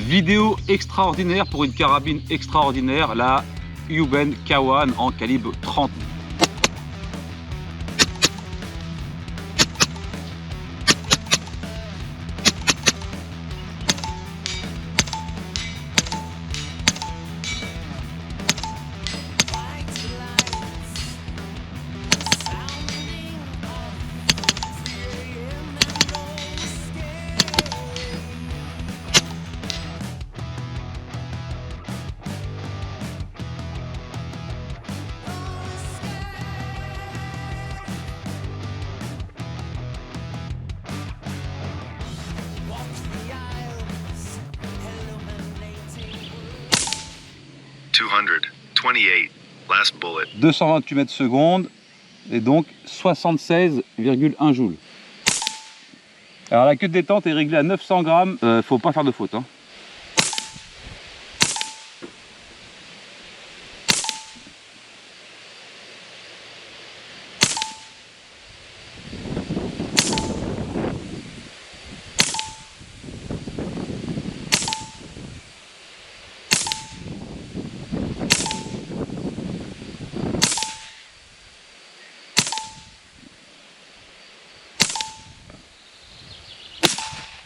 Vidéo extraordinaire pour une carabine extraordinaire, la Yuben K1 en calibre 30. Last bullet. 228 mètres secondes et donc 76,1 joules. Alors la queue de détente est réglée à 900 grammes, faut pas faire de faute. Hein.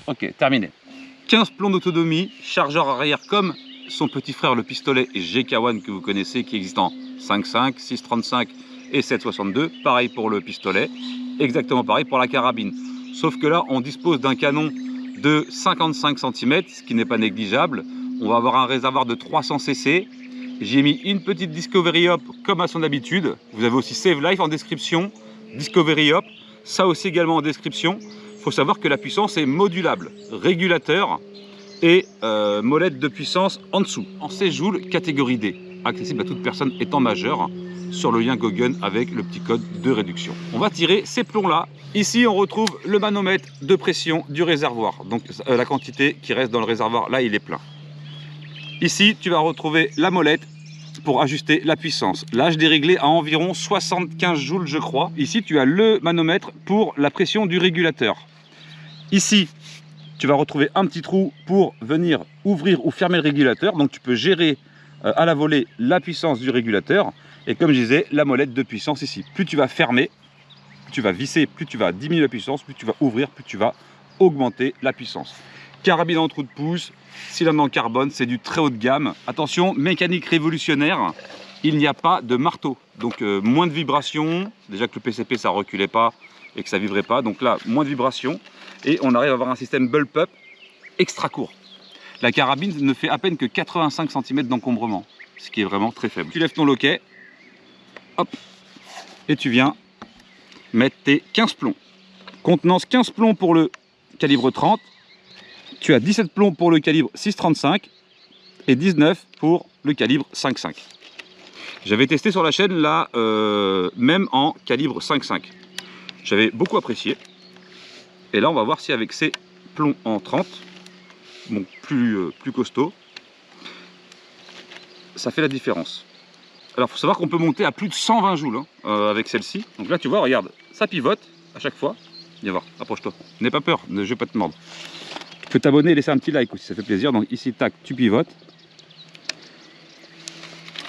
Ok, terminé. 15 plombs d'autonomie, chargeur arrière comme son petit frère le pistolet GK1 que vous connaissez, qui existe en 5.5, 6.35 et 7.62. Pareil pour le pistolet, exactement pareil pour la carabine. Sauf que là, on dispose d'un canon de 55 cm, ce qui n'est pas négligeable. On va avoir un réservoir de 300 cc. J'ai mis une petite Discovery Hop comme à son habitude. Vous avez aussi Save Life en description, Discovery Hop, ça aussi également en description. Il faut savoir que la puissance est modulable, régulateur et molette de puissance en dessous. En 16 joules, catégorie D, accessible à toute personne étant majeure, sur le lien Gogun avec le petit code de réduction. On va tirer ces plombs-là. Ici, on retrouve le manomètre de pression du réservoir. Donc la quantité qui reste dans le réservoir, là, il est plein. Ici, tu vas retrouver la molette pour ajuster la puissance. Là, je l'ai réglé à environ 75 joules, je crois. Ici, tu as le manomètre pour la pression du régulateur. Ici, tu vas retrouver un petit trou pour venir ouvrir ou fermer le régulateur. Donc, tu peux gérer à la volée la puissance du régulateur. Et comme je disais, la molette de puissance ici. Plus tu vas fermer, plus tu vas visser, plus tu vas diminuer la puissance, plus tu vas ouvrir, plus tu vas augmenter la puissance. Carabine en trou de pouce, cylindre en carbone, c'est du très haut de gamme. Attention, mécanique révolutionnaire, il n'y a pas de marteau. Donc moins de vibrations, déjà que le PCP ça reculait pas et que ça vibrait pas. Donc là, moins de vibrations et on arrive à avoir un système bulb-up extra court. La carabine ne fait à peine que 85 cm d'encombrement, ce qui est vraiment très faible. Tu lèves ton loquet, hop, et tu viens mettre tes 15 plombs. Contenance 15 plombs pour le calibre 30. Tu as 17 plombs pour le calibre 6.35 et 19 pour le calibre 5.5. J'avais testé sur la chaîne là, même en calibre 5.5. J'avais beaucoup apprécié. Et là, on va voir si avec ces plombs en 30, bon, plus costaud, ça fait la différence. Alors, il faut savoir qu'on peut monter à plus de 120 joules hein, avec celle-ci. Donc là, tu vois, regarde, ça pivote à chaque fois. Viens voir, approche-toi. N'aie pas peur, je ne vais pas te mordre. Tu peux t'abonner et laisser un petit like aussi, ça fait plaisir. Donc ici, tac, tu pivotes.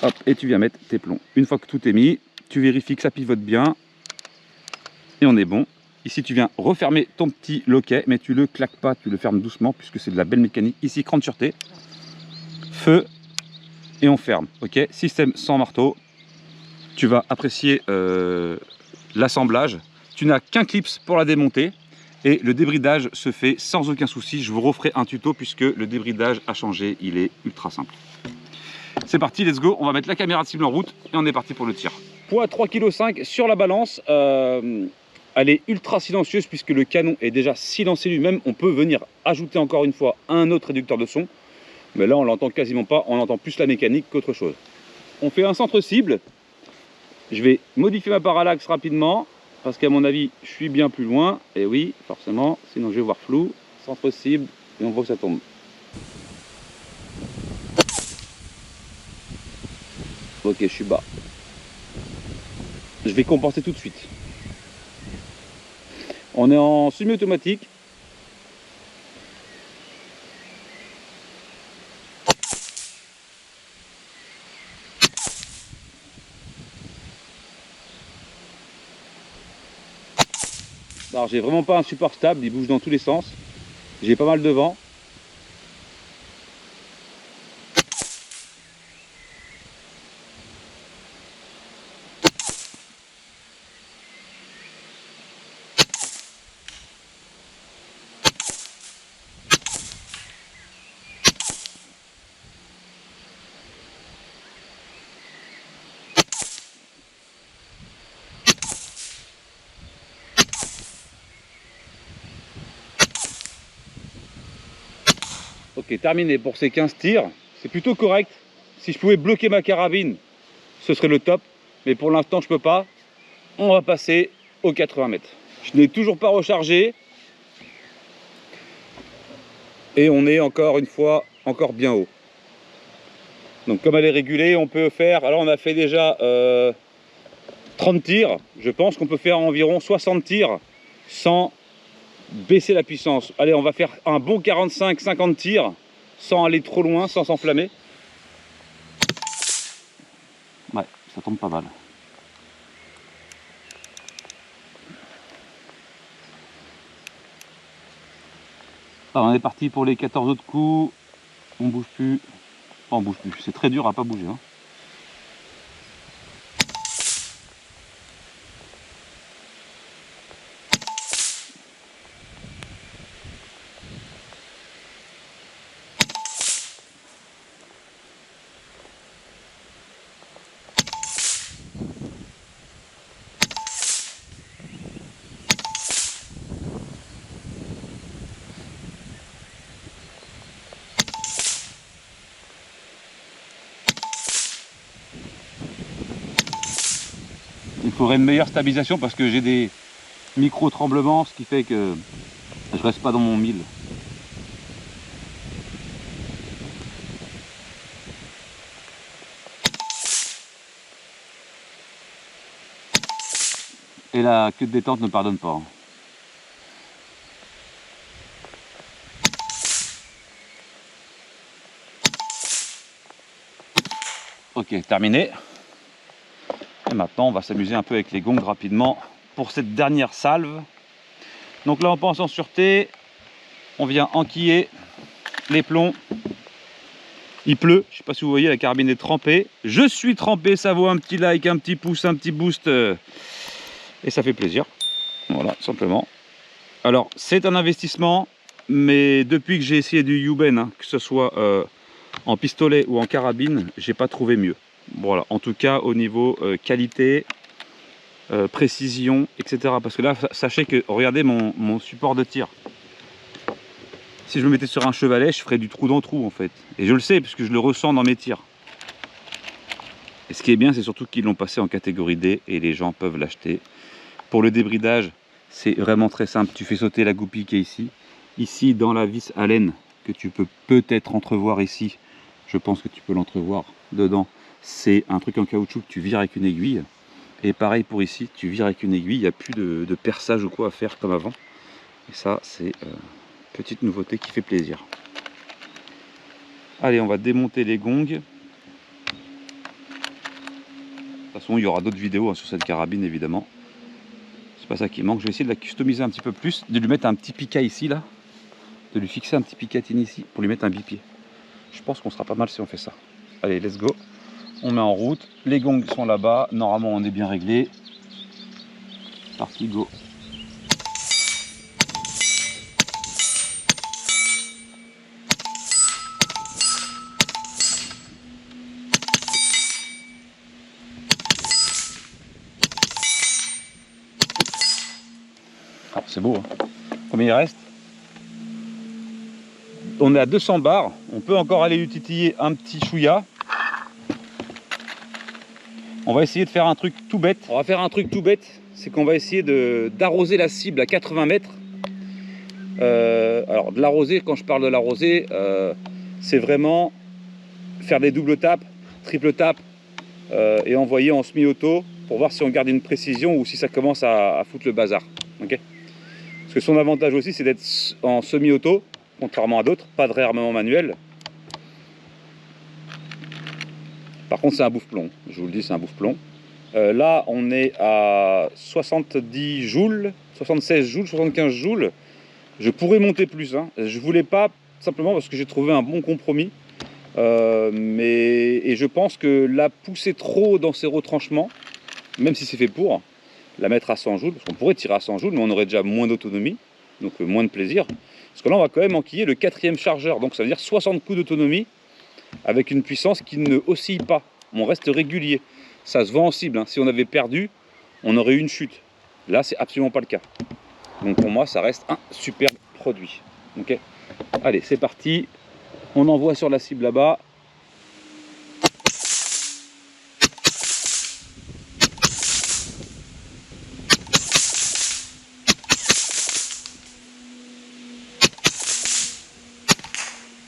Hop, et tu viens mettre tes plombs. Une fois que tout est mis, tu vérifies que ça pivote bien. Et on est bon. Ici, tu viens refermer ton petit loquet, mais tu le claques pas, tu le fermes doucement, puisque c'est de la belle mécanique. Ici, crâne sûreté, feu, et on ferme. Ok, système sans marteau. Tu vas apprécier l'assemblage. Tu n'as qu'un clips pour la démonter. Et le débridage se fait sans aucun souci. Je vous referai un tuto puisque le débridage a changé. Il est ultra simple. C'est parti, let's go. On va mettre la caméra de cible en route et on est parti pour le tir. Poids 3,5 kg sur la balance. Elle est ultra silencieuse puisque le canon est déjà silencieux lui-même. On peut venir ajouter encore une fois un autre réducteur de son. Mais là, on l'entend quasiment pas. On entend plus la mécanique qu'autre chose. On fait un centre cible. Je vais modifier ma parallaxe rapidement. Parce qu'à mon avis, je suis bien plus loin. Et oui, forcément, sinon je vais voir flou. Centre cible, et on voit que ça tombe. Ok, je suis bas. Je vais compenser tout de suite. On est en semi-automatique. Alors j'ai vraiment pas un support stable, il bouge dans tous les sens. J'ai pas mal de vent. Ok, terminé pour ces 15 tirs. C'est plutôt correct. Si je pouvais bloquer ma carabine, ce serait le top. Mais pour l'instant, je peux pas. On va passer aux 80 mètres. Je n'ai toujours pas rechargé. Et on est encore une fois, encore bien haut. Donc comme elle est régulée, on peut faire... Alors on a fait déjà 30 tirs. Je pense qu'on peut faire environ 60 tirs sans baisser la puissance. Allez, on va faire un bon 45-50 tirs sans aller trop loin, sans s'enflammer. Ouais, ça tombe pas mal. Alors, on est parti pour les 14 autres coups. On bouge plus. Enfin, on bouge plus. C'est très dur à pas bouger, hein. Il faudrait une meilleure stabilisation parce que j'ai des micro-tremblements, ce qui fait que je reste pas dans mon mille. Et la queue de détente ne pardonne pas. Ok, terminé. Et maintenant, on va s'amuser un peu avec les gongs rapidement pour cette dernière salve. Donc là, on pense en sûreté. On vient enquiller les plombs. Il pleut. Je ne sais pas si vous voyez, la carabine est trempée. Je suis trempé, ça vaut un petit like, un petit pouce, un petit boost. Et ça fait plaisir. Voilà, simplement. Alors, c'est un investissement. Mais depuis que j'ai essayé du Yuben, hein, que ce soit en pistolet ou en carabine, j'ai pas trouvé mieux. Voilà, en tout cas au niveau qualité, précision, etc. Parce que là, sachez que, regardez mon support de tir. Si je me mettais sur un chevalet, je ferais du trou dans trou en fait. Et je le sais, parce que je le ressens dans mes tirs. Et ce qui est bien, c'est surtout qu'ils l'ont passé en catégorie D et les gens peuvent l'acheter. Pour le débridage, c'est vraiment très simple. Tu fais sauter la goupille qui est ici. Ici, dans la vis à laine, que tu peux peut-être entrevoir ici, je pense que tu peux l'entrevoir dedans, c'est un truc en caoutchouc que tu vires avec une aiguille. Et pareil pour ici, tu vires avec une aiguille, il n'y a plus de perçage ou quoi à faire comme avant. Et ça, c'est petite nouveauté qui fait plaisir. Allez, on va démonter les gongs. De toute façon, il y aura d'autres vidéos hein, sur cette carabine, évidemment. C'est pas ça qui manque. Je vais essayer de la customiser un petit peu plus, de lui mettre un petit picat ici, là. De lui fixer un petit picatine ici pour lui mettre un bipied. Je pense qu'on sera pas mal si on fait ça. Allez, let's go. On met en route. Les gongs sont là-bas. Normalement, on est bien réglé. Parti, go. Alors, c'est beau, hein. Combien il reste? On est à 200 bars. On peut encore aller lui titiller un petit chouïa. On va essayer de faire un truc tout bête. On va faire un truc tout bête, c'est qu'on va essayer d'arroser la cible à 80 mètres. Alors de l'arroser, quand je parle de l'arroser, c'est vraiment faire des doubles tapes, triple tapes et envoyer en semi-auto pour voir si on garde une précision ou si ça commence à foutre le bazar. Okay, parce que son avantage aussi, c'est d'être en semi-auto, contrairement à d'autres, pas de réarmement manuel. Par contre, c'est un bouffe-plomb, je vous le dis, c'est un bouffe-plomb. Là, on est à 70 joules, 76 joules, 75 joules. Je pourrais monter plus, hein. Je voulais pas, simplement parce que j'ai trouvé un bon compromis. Et je pense que la pousser trop dans ses retranchements, même si c'est fait pour, la mettre à 100 joules, parce qu'on pourrait tirer à 100 joules, mais on aurait déjà moins d'autonomie, donc moins de plaisir. Parce que là, on va quand même enquiller le 4e chargeur, donc ça veut dire 60 coups d'autonomie, avec une puissance qui ne oscille pas. On reste régulier. Ça se vend en cible, hein. Si on avait perdu, on aurait eu une chute. Là, c'est absolument pas le cas. Donc pour moi, ça reste un superbe produit. Ok. Allez, c'est parti. On envoie sur la cible là-bas.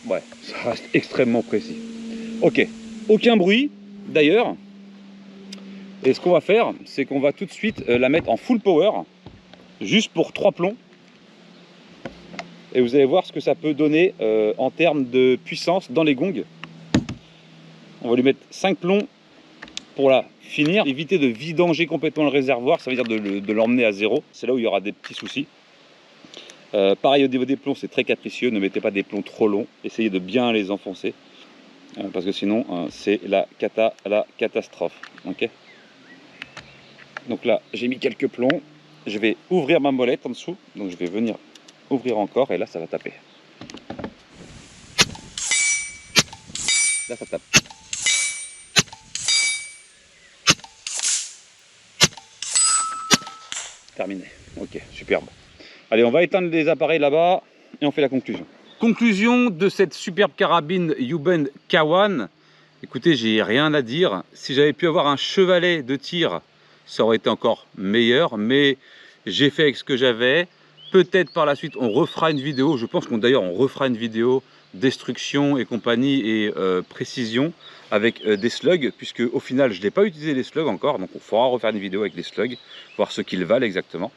Ouais, ça reste extrêmement précis. Ok, aucun bruit d'ailleurs. Et ce qu'on va faire, c'est qu'on va tout de suite la mettre en full power, juste pour 3 plombs. Et vous allez voir ce que ça peut donner en termes de puissance dans les gongs. On va lui mettre 5 plombs pour la finir. Éviter de vidanger complètement le réservoir, ça veut dire de l'emmener à zéro. C'est là où il y aura des petits soucis. Pareil au niveau des plombs, c'est très capricieux. Ne mettez pas des plombs trop longs. Essayez de bien les enfoncer. Parce que sinon, c'est la catastrophe. Okay. Donc là, j'ai mis quelques plombs. Je vais ouvrir ma molette en dessous. Donc je vais venir ouvrir encore. Et là, ça va taper. Là, ça tape. Terminé. Ok, superbe. Allez, on va éteindre les appareils là-bas et on fait la conclusion. Conclusion de cette superbe carabine Yuben K1. Écoutez, j'ai rien à dire. Si j'avais pu avoir un chevalet de tir, ça aurait été encore meilleur. Mais j'ai fait avec ce que j'avais. Peut-être par la suite, on refera une vidéo. Je pense qu'on d'ailleurs, on refera une vidéo destruction et compagnie et précision avec des slugs, puisque au final, je n'ai pas utilisé les slugs encore. Donc, on fera refaire une vidéo avec les slugs, voir ce qu'ils valent exactement.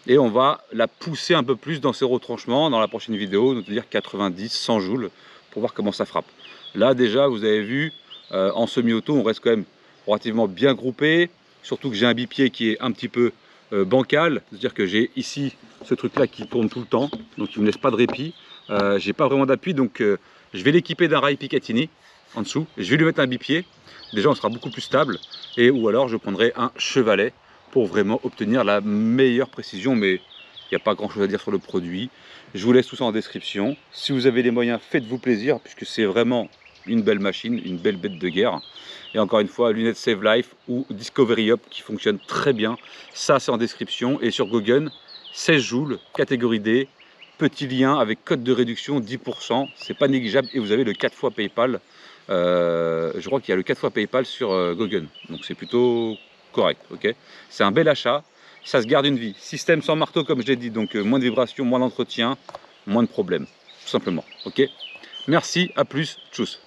Et on va la pousser un peu plus dans ses retranchements dans la prochaine vidéo, c'est-à-dire 90, 100 joules, pour voir comment ça frappe. Là déjà, vous avez vu, en semi-auto, on reste quand même relativement bien groupé, surtout que j'ai un bipied qui est un petit peu bancal, c'est-à-dire que j'ai ici ce truc-là qui tourne tout le temps, donc il ne me laisse pas de répit. J'ai pas vraiment d'appui, donc je vais l'équiper d'un rail Picatinny en dessous, je vais lui mettre un bipied, déjà on sera beaucoup plus stable, et ou alors je prendrai un chevalet, pour vraiment obtenir la meilleure précision, mais il n'y a pas grand chose à dire sur le produit. Je vous laisse tout ça en description. Si vous avez les moyens, faites-vous plaisir, puisque c'est vraiment une belle machine, une belle bête de guerre. Et encore une fois, lunettes Save Life ou Discovery Up qui fonctionnent très bien. Ça, c'est en description. Et sur Gogun, 16 joules, catégorie D, petit lien avec code de réduction 10%. C'est pas négligeable. Et vous avez le 4 fois PayPal. Je crois qu'il y a le 4 fois PayPal sur Gogun. Donc c'est plutôt correct, ok. C'est un bel achat, ça se garde une vie. Système sans marteau, comme je l'ai dit, donc moins de vibrations, moins d'entretien, moins de problèmes, tout simplement, ok. Merci, à plus, tchuss.